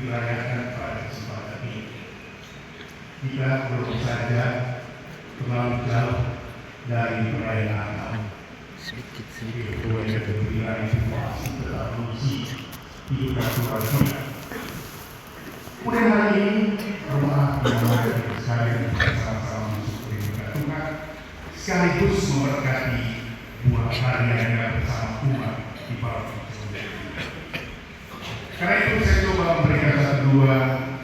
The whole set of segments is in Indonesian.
dirayakan pada kesempatan ini. Kita belum saja terlalu jauh dari perayaan sedikit keluar satu wilayah situasi tetap mengisi hidup natural kita. Kemudian hari ini rumah yang sekalian bersama-sama mensyukuri Tuhan sekaligus memberkati buah karyanya bersama umat di Palembang. Karena itu saya coba memberikan satu dua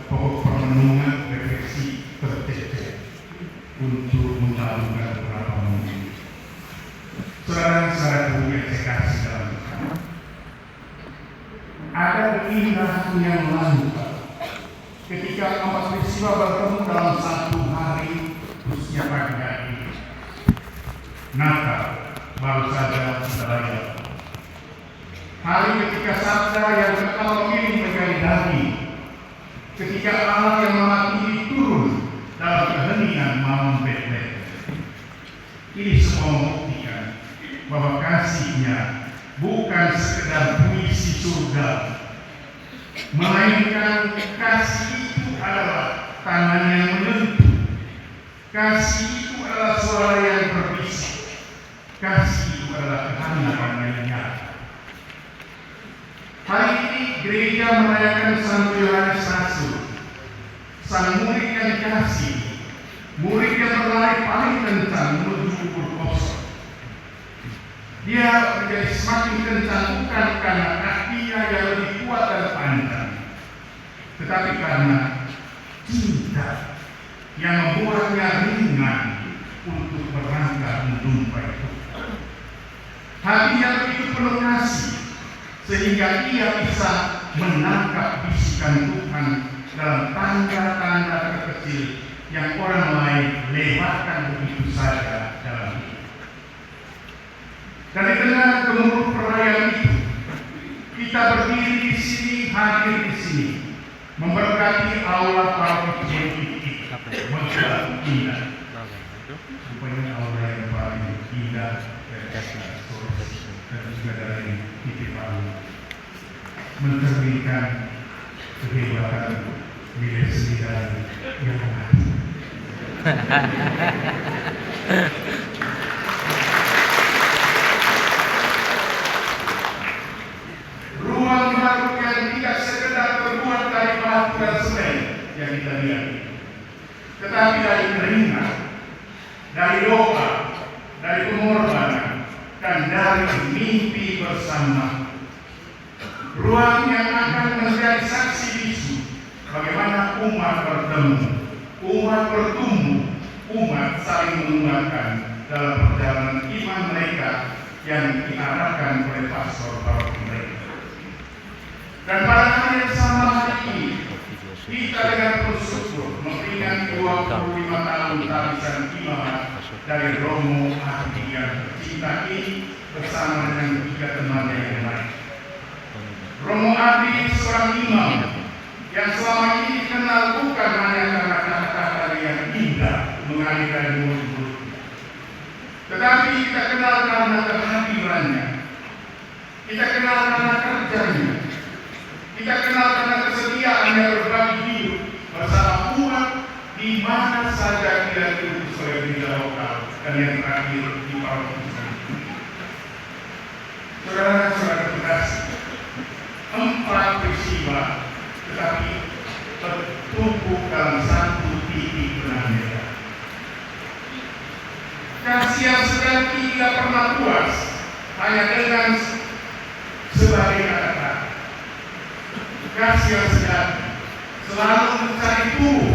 pokok permenungan refleksi tercecah untuk melakukan beberapa menit. Saudara-saudara yang saya kasih dalam Tuhan, ada keindahan yang langka ketika empat peristiwa bertemu dalam satu hari khususnya pagi hari ini. Natal baru saja selesai. Hari ketika sabda yang Allah pilih menjadi nabi, ketika Allah yang Maha Tinggi turun dalam keheningan malam Betlehem. Ini semua membuktikan bahwa kasih-Nya bukan sekedar puisi surga, melainkan kasih itu adalah tangan yang menyentuh, kasih itu adalah suara yang berbisik, kasih itu adalah kehangatan yang nyata. Hari ini gereja merayakan Santo Yohanes Rasul, sang murid yang dikasihi, murid yang berlari paling kencang menuju kubur kosong. Dia menjadi semakin kencang bukan karena kakinya yang lebih kuat dan panjang, tetapi karena cinta yang membuatnya ringan untuk berangkat menjumpai Tuhan. Hatinya begitu penuh kasih sehingga ia bisa menangkap bisikan Tuhan dalam tanda-tanda terkecil yang orang lain lewatkan begitu saja dalam hidup. Dan di tengah gemuruh perayaan itu, kita berdiri di sini, hadir di sini, memberkati aula para pendidik kita, menjadi indah. Rupanya aula yang paling indah dan juga dari titik awal mencerminkan kehebatan milik sendiri yang mati. Ruang baru yang tidak sekedar terbuat dari batu dan semen yang kita lihat, tetapi dari keringat, dari doa, dari pengorbanan, dan dari mimpi bersama. Ruang yang akan menjadi saksi bisu bagaimana umat bertemu, umat bertumbuh, umat saling menguatkan dalam perjalanan iman mereka yang diarahkan oleh pastor mereka. Dan pada hari yang sama hari ini, kita dengan bersyukur memperingati 25 tahun tarisan imamat dari Romo Adi yang tercinta ini bersama dengan 3 temannya yang lain. Romo Adi seorang imam yang selama ini dikenal bukan hanya karena kata-kata yang indah mengalihkan mulut, tetapi kita kenal karena kehadirannya, kita kenal karena kerjanya, kita kenal karena kesediaannya berbagi hidup bersama umat di mana saja dia diutus oleh gereja lokal dan yang terakhir di Palembang. Saudara-saudara terkasih, 4 peristiwa tetapi bertumbuh dalam satu titik benang. Kasih yang sejati tidak pernah puas hanya dengan sebagai kata-kata. Kasih yang sejati selalu mencari tubuh,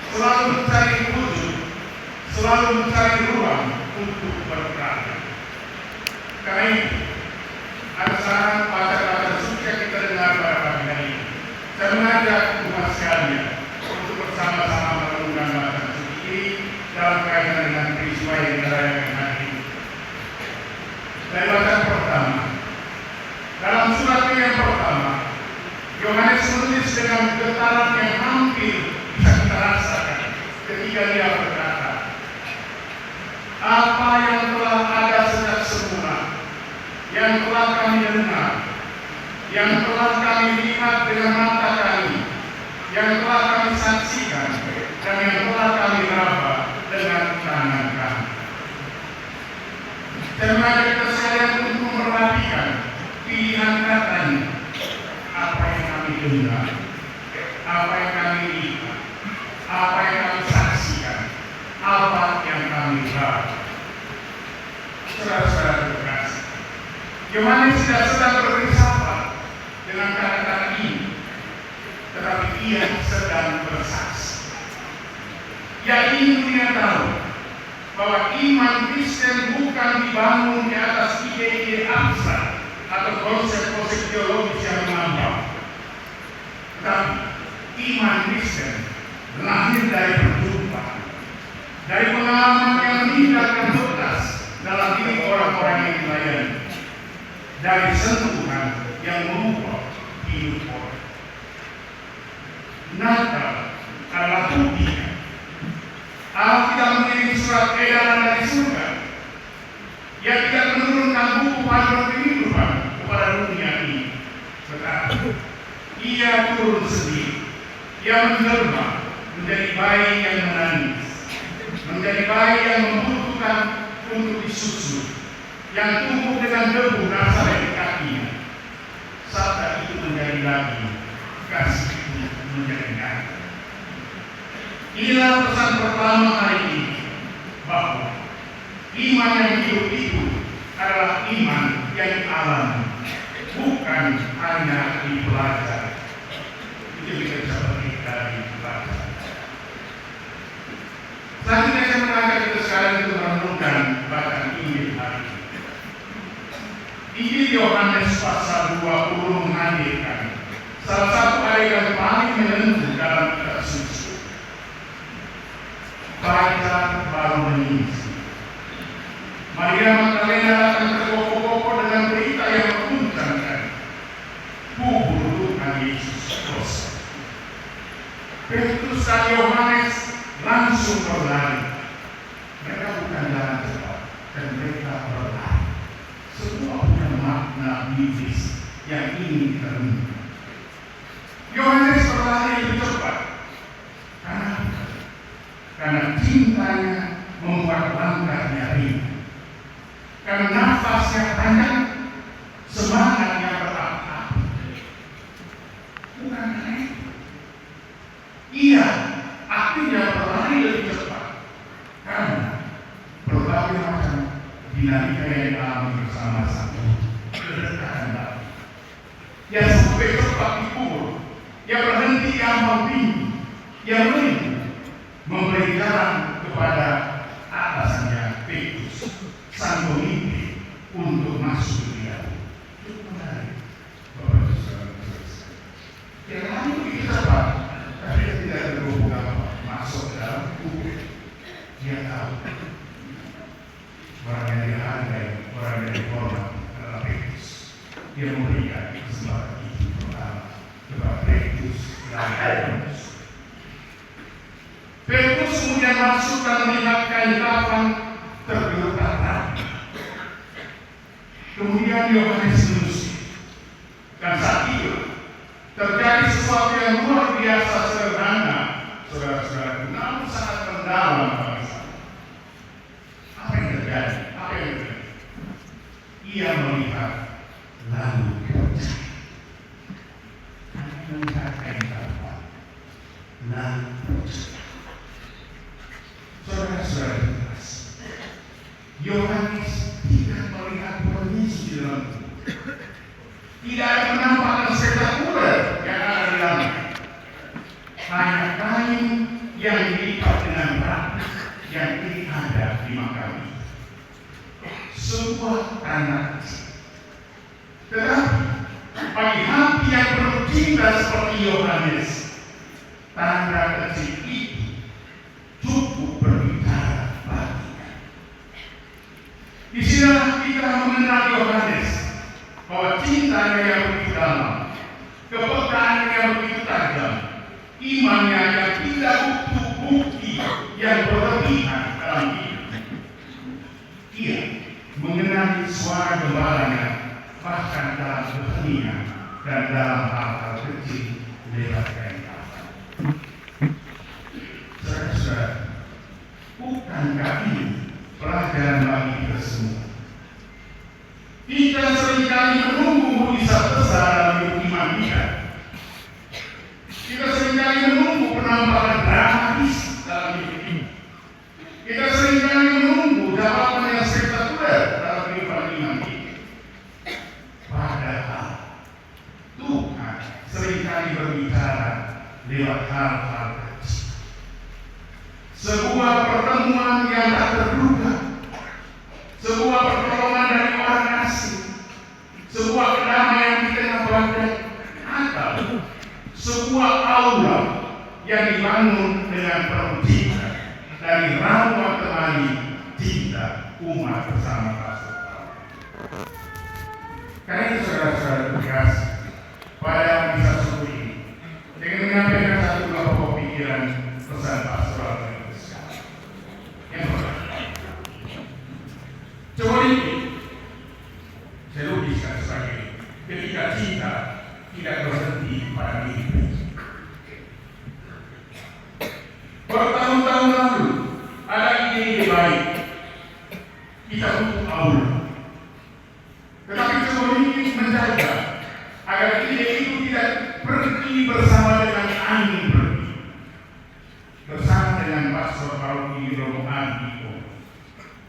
selalu mencari wujud, selalu mencari ruang untuk berkarya. Karena itu, ada saran baca-baca suci yang kita dengar pada pagi hari ini. Saya mengajak umat sekalian untuk bersama-sama merenungkan bacaan suci ini dalam kaitan dengan peristiwa yang dirayakan hari ini. Dari bacaan pertama, dalam suratnya yang pertama, Yohanes menulis dengan getaran yang hampir bisa kita rasakan ketika dia berkata, apa yang telah ada sejak semula, yang telah kami dengar, yang telah kami lihat dengan mata kami, yang telah kami saksikan, dan yang telah kami raba dengan tangan kami. Dan mari kita sekalian untuk memperhatikan pilihan katanya, apa yang kami dengar, apa yang kami lihat, apa yang kami saksikan, apa yang kami raba. Saudara-saudara terkasih, Yohanes tidak sedang berfilsafat dengan kata-kata ini, tetapi ia sedang bersaksi. Ia ingin dunia tahu bahwa iman Kristen bukan dibangun di atas ide-ide abstrak atau konsep-konsep teologis yang melampau, tetapi iman Kristen lahir dari perjumpaan, dari pengalaman yang meninggalkan bekas dalam hidup orang-orang yang dilayani, dari sentuhan yang mengubah hidup orang. Natal adalah buktinya. Allah tidak mengirim surat edaran dari surga. Ia tidak menurunkan buku panduan kehidupan kepada dunia ini, tetapi ia turun sendiri. Ia menjelma menjadi bayi yang menangis, menjadi bayi yang membutuhkan untuk disusu, yang tumbuh dengan debu Nazaret di kakinya. Sabda itu menjadi lagi, kasih itu menjadi nyata. Inilah pesan pertama hari ini, bahwa iman yang hidup itu adalah iman yang alami, bukan hanya dipelajari. Itu kita bisa petik dari pelajaran. Selanjutnya saya mengajak kita sekalian untuk merenungkan bacaan Injil hari ini. Injil Yohanes pasal 20 menghadirkan salah satu adegan paling menentu dalam kitab suci. Fajar baru menyingsing. Maria Magdalena datang tergopoh-gopoh dengan berita yang mengguncangkan. Kuburan Yesus kosong. Petrus dan Yohanes langsung berlari. Mereka bukan jalan cepat, dan mereka berlari. Semua punya makna biblis yang ingin diterima. Yohanes berlari lebih cepat karena cintanya membuat langkahnya ringan, karena nafasnya panjang, semangatnya berapi-api. Bukan aneh. Ia akhirnya berlari lebih cepat karena berbagai macam dinamika yang dialami bersama satu kedekatan Bapa. Ia sampai cepat di kubur, ia berhenti di ambang pintu, ia merindu memberi jalan kepada atasannya Petrus, sang pemimpin, untuk masuk ke dalam. Itu menarik, Bapak Saudara. Dia lari begitu cepat, tapi dia tidak terbuka masuk ke dalam kubur. Dia tahu orang yang dihargai, orang yang dihormat adalah Petrus. Dia memberikan kesempatan itu pertama kepada Petrus dan Yohanes. Petrus kemudian masuk dan melihat kain kafan tergeletak rapi. Kemudian Yohanes menyusul, dan saat itu terjadi sesuatu yang luar biasa sederhana, saudara-saudara, namun sangat mendalam bagi saya. Apa yang terjadi? Ia melihat lalu percaya. Ia melihat kain kafan lalu percaya. Saudara-saudara, Yohanes tidak melihat Yesus di dalam kubur. Tidak ada penampakan spektakuler yang ada di dalam. Hanya kain yang dilipat dengan rapi yang ini ada di makam itu. Sebuah tanda kecil. Tetapi bagi hati yang penuh cinta seperti Yohanes, tanda kecil itu cukup berbicara baginya. Di sinilah kita mengenal Yohanes, bahwa cintanya yang begitu dalam, kepekaannya yang begitu tajam, imannya yang tidak butuh bukti yang berlebihan dalam hidup. Ia mengenali suara gembalanya, bahkan dalam keheningan dan dalam hal-hal kecil lewat kain kafan. Saudara-saudara, bukankah ini pelajaran bagi kita semua? Kita seringkali menunggu mujizat besar dalam hidup iman kita. Kita seringkali menunggu penampakan dramatis dalam hidup ini. Kita seringkali menunggu jawaban yang spektakuler dalam kehidupan iman kita. Padahal Tuhan seringkali berbicara lewat hal-hal kecil. Sebuah pertemuan yang tak terduga, sebuah pertolongan dari orang asing, sebuah kedamaian di tengah badai, atau sebuah aula yang dibangun dengan penuh cinta dari ramuan temani cinta umat bersama Pastor Paulus. Karena itu saudara-saudara terkasih, pada misa subuh ini dengan menyampaikan satu buah pokok pikiran pesan pastoral yang besar. Yang pertama, coba ini saya lukiskan sebagai ketika cinta tidak berhenti pada diri. Bertahun-tahun lalu ada ide baik, kita butuh aula. Tetapi coba ini menjaga agar ide itu tidak pergi bersama dengan angin pergi. Bersama dengan Pastor Paulus di Romo Adi,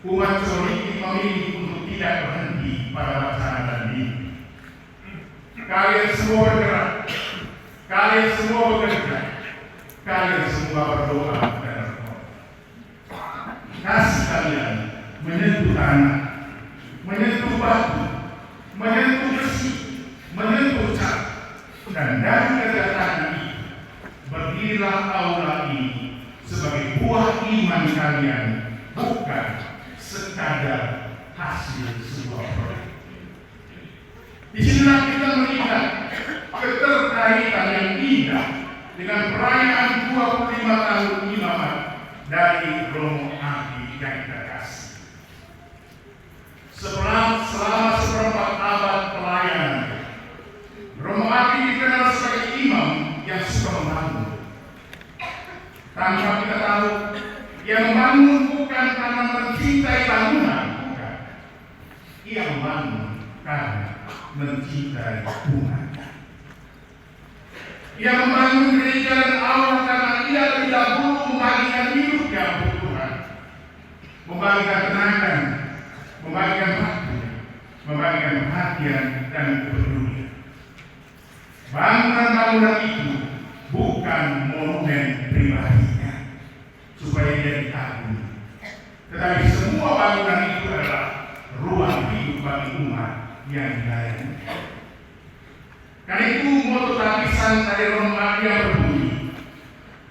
umat Soliki memilih untuk tidak berhenti pada wacana dan mimpi. Kalian semua bergerak, kalian semua bekerja, kalian semua berdoa dan berdoa. Kasih kalian menyentuh tanah, menyentuh batu, menyentuh besi, menyentuh cat, dan dari kedatangan itu berdirilah aula ini sebagai buah iman kalian, bukan sekadar hasil sebuah proyek. Di sinilah kita melihat keterkaitan yang indah dengan perayaan 25 tahun imamat dari Romo Adi yang kita kasih. Selama seperempat abad pelayanan, Romo Adi dikenal sebagai imam yang suka membangun. Tanpa kita tahu, ia membangun bukan karena mencintai bangunan, bukan. Ia membangun karena mencintai umatnya. Ia membangun gereja dan aula karena ia lebih dahulu membagikan hidupnya untuk Tuhan, membagikan tenaga, membagikan waktu, membagikan perhatian dan kepedulian. Bangunan-bangunan itu bukan monumen pribadinya supaya dia dikagumi, tetapi semua bangunan itu adalah ruang hidup bagi umat yang dilayani. Karena itu moto tapisan dari Romo Adi yang berbunyi,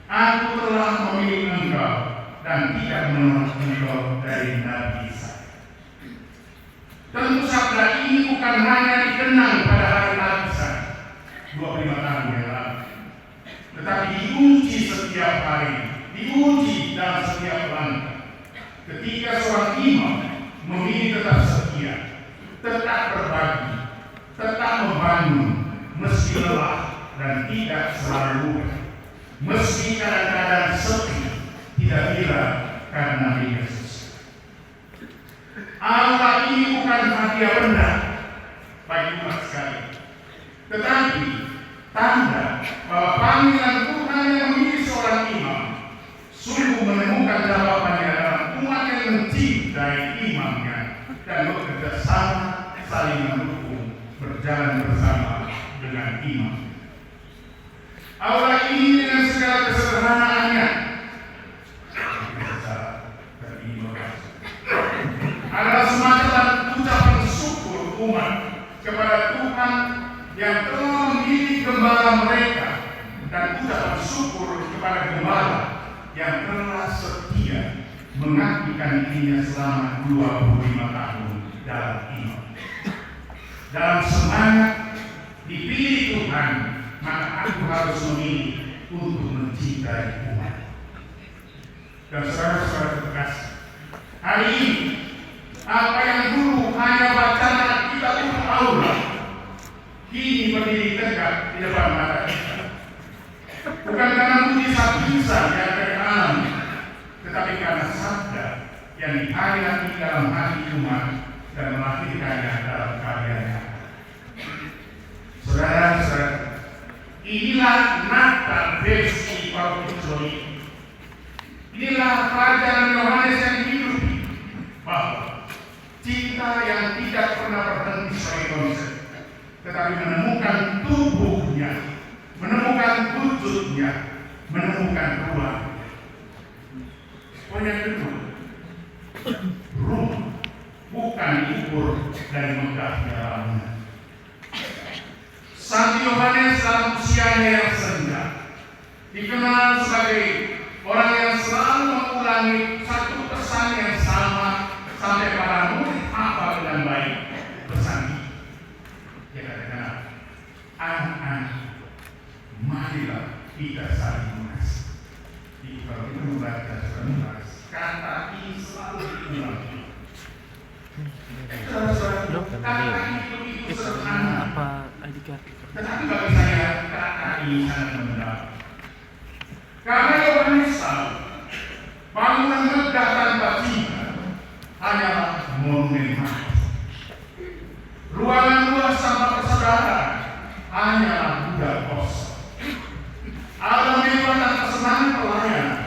aku telah memilih engkau dan tidak menolak engkau dari Nabi saya. Tentu sabda ini bukan hanya dikenang pada hari tapisan 25 tahun yang lalu, tetapi diuji setiap hari, diuji dalam setiap langkah. Ketika seorang imam memilih tetap setia, tetap berbagi, tetap membangun, meski lelah dan tidak selalu, meski kadang-kadang sepi, tidak hilang karena Yesus. Allah ini bukan hadiah benda bagi umat sekalian, tetapi tanda bahwa panggilan Tuhan yang memilih seorang imam sungguh menemukan jawabannya dalam umat yang mencintai imamnya dan bekerja sama, saling mendukung, berjalan bersama dengan imam. Aula ini dengan segala kesederhanaannya adalah semacam ucapan syukur umat kepada Tuhan yang telah memilih gembala mereka, dan ucapan syukur kepada gembala yang telah setia mengabdikan dirinya selama 25 tahun dalam iman. Dalam semangat dipilih Tuhan, maka aku harus memilih untuk mencintai umat. Dan saudara-saudara terkasih, hari ini apa yang dulu hanya bacaan kita untuk aula, kini ini berdiri tegak di depan mata kita. Bukan karena mujizat-mujizat yang teralami, tetapi karena sabda yang dihayati dalam hati umat dan melahirkannya dalam karyanya. Saudara-saudara, inilah Natal versi Paroki Zoe. Inilah pelajaran Yohanes yang hidup, bahwa cinta yang tidak pernah berhenti sebagai konsep, tetapi menemukan tubuhnya, menemukan wujudnya, menemukan ruang. Poin yang kedua, rumah bukan diukur dari megahnya bangunan. Santo Yohanes dalam usianya yang senja dikenal sebagai orang yang selalu mengulangi satu pesan yang sama sampai para murid hafal dengan baik pesan ini. Dia katakan, anak-anak, marilah kita saling mengasihi. Jadi kalau kita membaca surat Lukas, kata ini selalu diulangi. Kata ini begitu sederhana, tetapi bagi saya kata ini sangat mendalam. Karena Yohanes tahu bangunan megah tanpa cinta hanyalah monumen mati. Ruangan luas tanpa persaudaraan hanyalah budak kosong. Alam mewah tanpa semangat pelayanan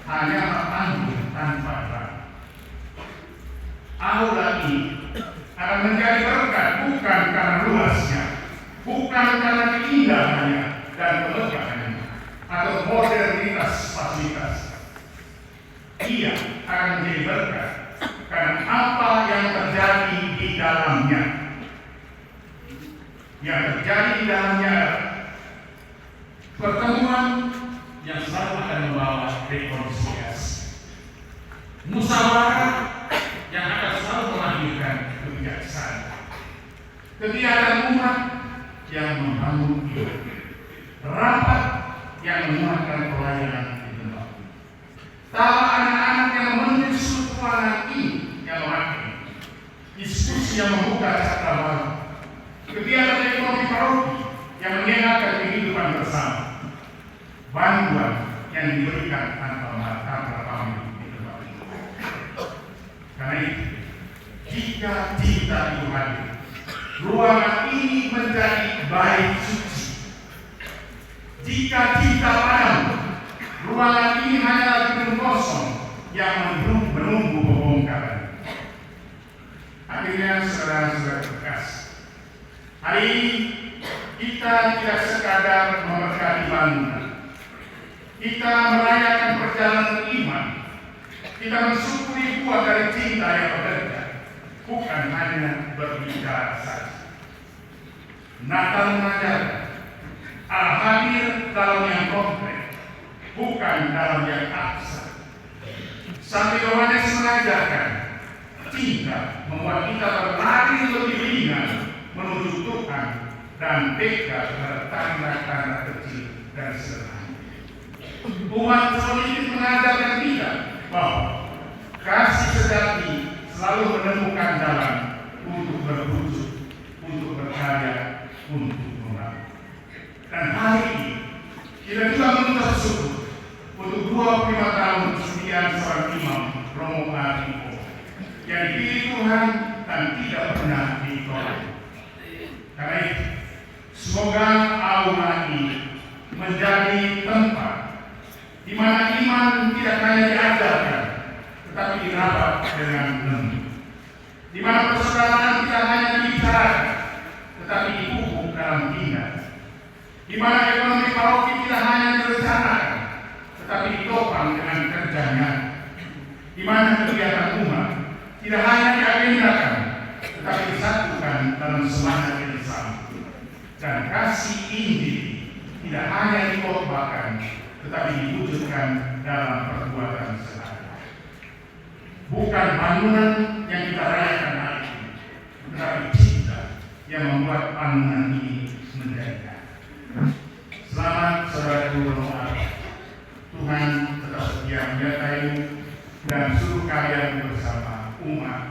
hanyalah panggung tanpa rang. Aula ini akan menjadi berkat bukan karena luasnya, bukan karena keindahannya dan kelegahannya atau modernitas fasilitas. Ia akan menjadi berkat karena apa yang terjadi di dalamnya. Yang terjadi di dalamnya pertemuan yang selalu akan membawa rekonsiliasi, musyawarah yang akan selalu melahirkan kebijaksanaan, kegiatan umat yang membangun hidup, rapat yang menguatkan pelayanan di tempat, tawa anak-anak yang memenuhi suara ini yang memakai, diskusi yang membuka cakrawala, kegiatan ekonomi paroki yang menyenangkan kehidupan bersama, bantuan yang diberikan tanpa pamrih di tempat itu. Karena itu, jika cinta itu hadir, ruangan ini menjadi baik suci. Jika cinta padam, ruangan ini hanyalah gedung kosong yang menunggu pembongkaran. Akhirnya saudara-saudara terkasih, hari ini kita tidak sekadar memberkati bangunan. Kita merayakan perjalanan iman. Kita mensyukuri buah dari cinta yang bekerja, bukan hanya berbicara saja. Natal mengajarkan Allah hadir dalam yang konkret, bukan dalam yang abstrak. Santo Yohanes mengajarkan cinta membuat kita berlari lebih ringan menuju Tuhan dan peka terhadap tanda-tanda kecil dan sederhana. Umat Katolik mengajarkan kita bahwa kasih sejati selalu menemukan jalan untuk berwujud, untuk berkarya, untuk membangun. Dan hari ini kita juga mengucap syukur untuk 25 tahun kesetiaan seorang imam, Romo Arifo, yang dipilih Tuhan dan tidak pernah ditolak. Karena itu, semoga aula ini menjadi tempat di mana iman tidak hanya diajarkan, tetapi dirawat dengan lembut. Di mana persaudaraan tidak hanya dibicarakan, tetapi dipupuk dalam tindakan. Di mana ekonomi paroki tidak hanya direncanakan, tetapi ditopang dengan kerjanya. Di mana kegiatan umat tidak hanya diagendakan, tetapi disatukan dalam semangat yang sama. Dan kasih Injil tidak hanya dikotbahkan, tetapi diwujudkan dalam perbuatan sehari-hari. Bukan bangunan yang kita rayakan hari ini, tetapi cinta yang membuat bangunan ini menjadi. Selamat saudaraku Romo. Tuhan tetap setia menyertai dan suruh kalian bersama umat